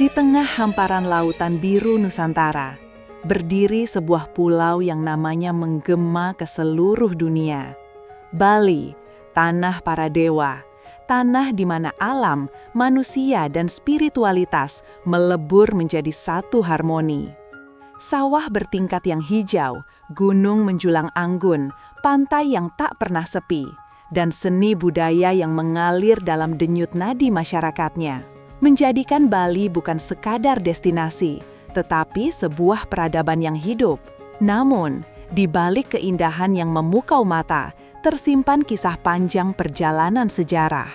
Di tengah hamparan lautan biru Nusantara, berdiri sebuah pulau yang namanya menggema ke seluruh dunia. Bali, tanah para dewa, tanah di mana alam, manusia, dan spiritualitas melebur menjadi satu harmoni. Sawah bertingkat yang hijau, gunung menjulang anggun, pantai yang tak pernah sepi, dan seni budaya yang mengalir dalam denyut nadi masyarakatnya, menjadikan Bali bukan sekadar destinasi, tetapi sebuah peradaban yang hidup. Namun, di balik keindahan yang memukau mata, tersimpan kisah panjang perjalanan sejarah.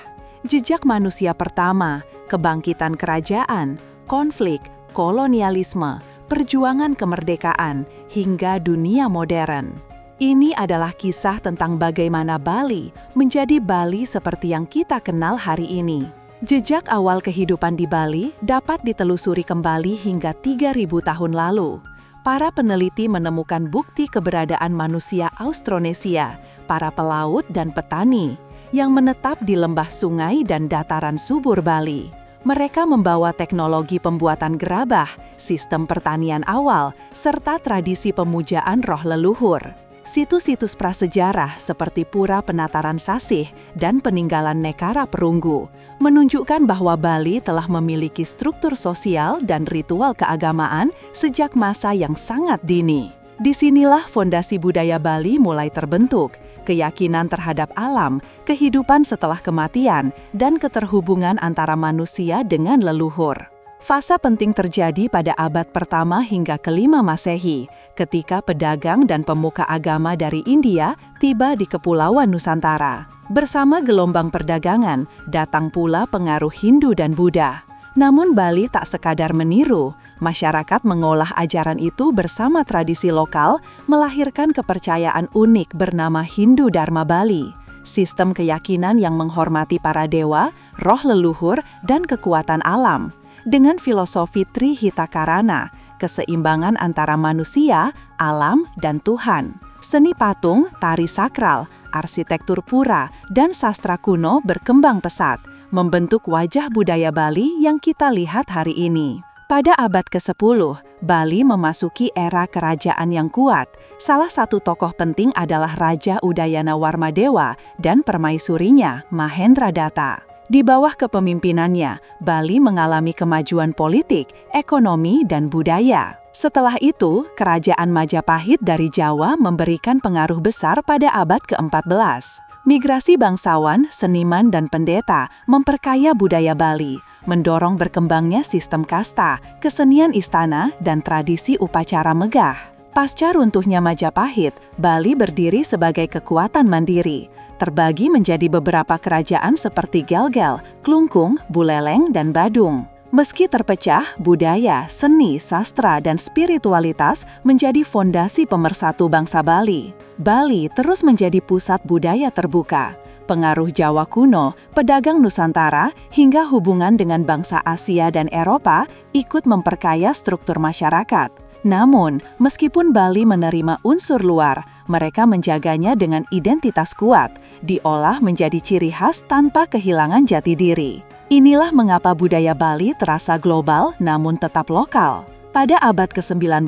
Jejak manusia pertama, kebangkitan kerajaan, konflik, kolonialisme, perjuangan kemerdekaan, hingga dunia modern. Ini adalah kisah tentang bagaimana Bali menjadi Bali seperti yang kita kenal hari ini. Jejak awal kehidupan di Bali dapat ditelusuri kembali hingga 3.000 tahun lalu. Para peneliti menemukan bukti keberadaan manusia Austronesia, para pelaut dan petani, yang menetap di lembah sungai dan dataran subur Bali. Mereka membawa teknologi pembuatan gerabah, sistem pertanian awal, serta tradisi pemujaan roh leluhur. Situs-situs prasejarah seperti Pura Penataran Sasih dan peninggalan Nekara Perunggu menunjukkan bahwa Bali telah memiliki struktur sosial dan ritual keagamaan sejak masa yang sangat dini. Disinilah fondasi budaya Bali mulai terbentuk, keyakinan terhadap alam, kehidupan setelah kematian, dan keterhubungan antara manusia dengan leluhur. Fase penting terjadi pada abad pertama hingga ke-5 Masehi, ketika pedagang dan pemuka agama dari India tiba di Kepulauan Nusantara. Bersama gelombang perdagangan, datang pula pengaruh Hindu dan Buddha. Namun Bali tak sekadar meniru, masyarakat mengolah ajaran itu bersama tradisi lokal, melahirkan kepercayaan unik bernama Hindu Dharma Bali. Sistem keyakinan yang menghormati para dewa, roh leluhur, dan kekuatan alam. Dengan filosofi Trihitakarana, keseimbangan antara manusia, alam, dan Tuhan. Seni patung, tari sakral, arsitektur pura, dan sastra kuno berkembang pesat, membentuk wajah budaya Bali yang kita lihat hari ini. Pada abad ke-10, Bali memasuki era kerajaan yang kuat. Salah satu tokoh penting adalah Raja Udayana Warmadewa dan permaisurinya, Mahendradatta. Di bawah kepemimpinannya, Bali mengalami kemajuan politik, ekonomi, dan budaya. Setelah itu, Kerajaan Majapahit dari Jawa memberikan pengaruh besar pada abad ke-14. Migrasi bangsawan, seniman, dan pendeta memperkaya budaya Bali, mendorong berkembangnya sistem kasta, kesenian istana, dan tradisi upacara megah. Pasca runtuhnya Majapahit, Bali berdiri sebagai kekuatan mandiri, terbagi menjadi beberapa kerajaan seperti Gelgel, Klungkung, Buleleng, dan Badung. Meski terpecah, budaya, seni, sastra, dan spiritualitas menjadi fondasi pemersatu bangsa Bali. Bali terus menjadi pusat budaya terbuka. Pengaruh Jawa kuno, pedagang Nusantara, hingga hubungan dengan bangsa Asia dan Eropa ikut memperkaya struktur masyarakat. Namun, meskipun Bali menerima unsur luar, mereka menjaganya dengan identitas kuat, diolah menjadi ciri khas tanpa kehilangan jati diri. Inilah mengapa budaya Bali terasa global namun tetap lokal. Pada abad ke-19,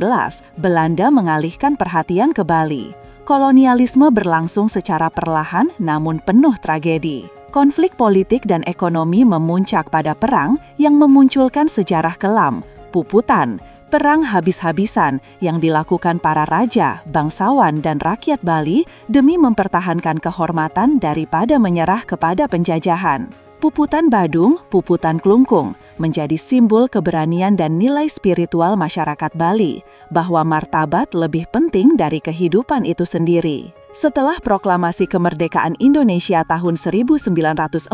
Belanda mengalihkan perhatian ke Bali. Kolonialisme berlangsung secara perlahan namun penuh tragedi. Konflik politik dan ekonomi memuncak pada perang yang memunculkan sejarah kelam, Puputan, perang habis-habisan yang dilakukan para raja, bangsawan, dan rakyat Bali demi mempertahankan kehormatan daripada menyerah kepada penjajahan. Puputan Badung, Puputan Klungkung, menjadi simbol keberanian dan nilai spiritual masyarakat Bali, bahwa martabat lebih penting dari kehidupan itu sendiri. Setelah proklamasi kemerdekaan Indonesia tahun 1945,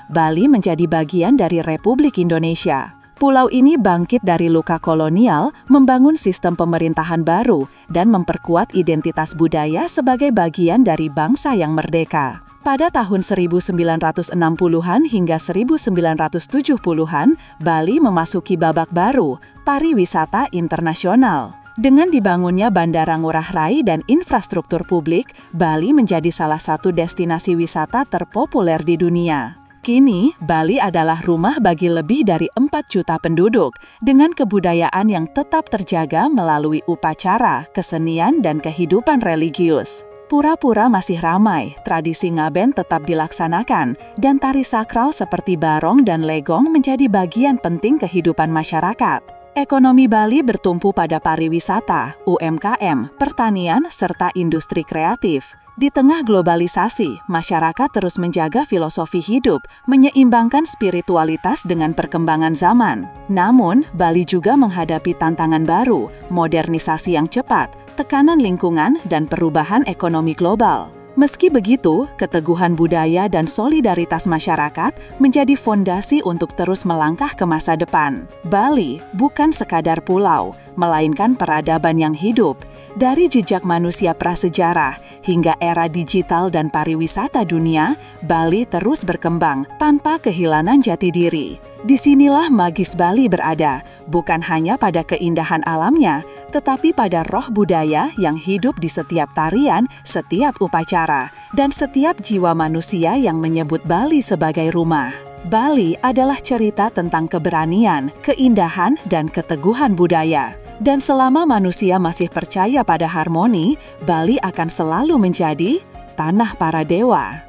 Bali menjadi bagian dari Republik Indonesia. Pulau ini bangkit dari luka kolonial, membangun sistem pemerintahan baru, dan memperkuat identitas budaya sebagai bagian dari bangsa yang merdeka. Pada tahun 1960-an hingga 1970-an, Bali memasuki babak baru, pariwisata internasional. Dengan dibangunnya Bandara Ngurah Rai dan infrastruktur publik, Bali menjadi salah satu destinasi wisata terpopuler di dunia. Kini, Bali adalah rumah bagi lebih dari 4 juta penduduk, dengan kebudayaan yang tetap terjaga melalui upacara, kesenian, dan kehidupan religius. Pura-pura masih ramai, tradisi ngaben tetap dilaksanakan, dan tari sakral seperti barong dan legong menjadi bagian penting kehidupan masyarakat. Ekonomi Bali bertumpu pada pariwisata, UMKM, pertanian, serta industri kreatif. Di tengah globalisasi, masyarakat terus menjaga filosofi hidup, menyeimbangkan spiritualitas dengan perkembangan zaman. Namun, Bali juga menghadapi tantangan baru, modernisasi yang cepat, tekanan lingkungan, dan perubahan ekonomi global. Meski begitu, keteguhan budaya dan solidaritas masyarakat menjadi fondasi untuk terus melangkah ke masa depan. Bali bukan sekadar pulau, melainkan peradaban yang hidup. Dari jejak manusia prasejarah hingga era digital dan pariwisata dunia, Bali terus berkembang tanpa kehilangan jati diri. Disinilah magis Bali berada, bukan hanya pada keindahan alamnya, tetapi pada roh budaya yang hidup di setiap tarian, setiap upacara, dan setiap jiwa manusia yang menyebut Bali sebagai rumah. Bali adalah cerita tentang keberanian, keindahan, dan keteguhan budaya. Dan selama manusia masih percaya pada harmoni, Bali akan selalu menjadi tanah para dewa.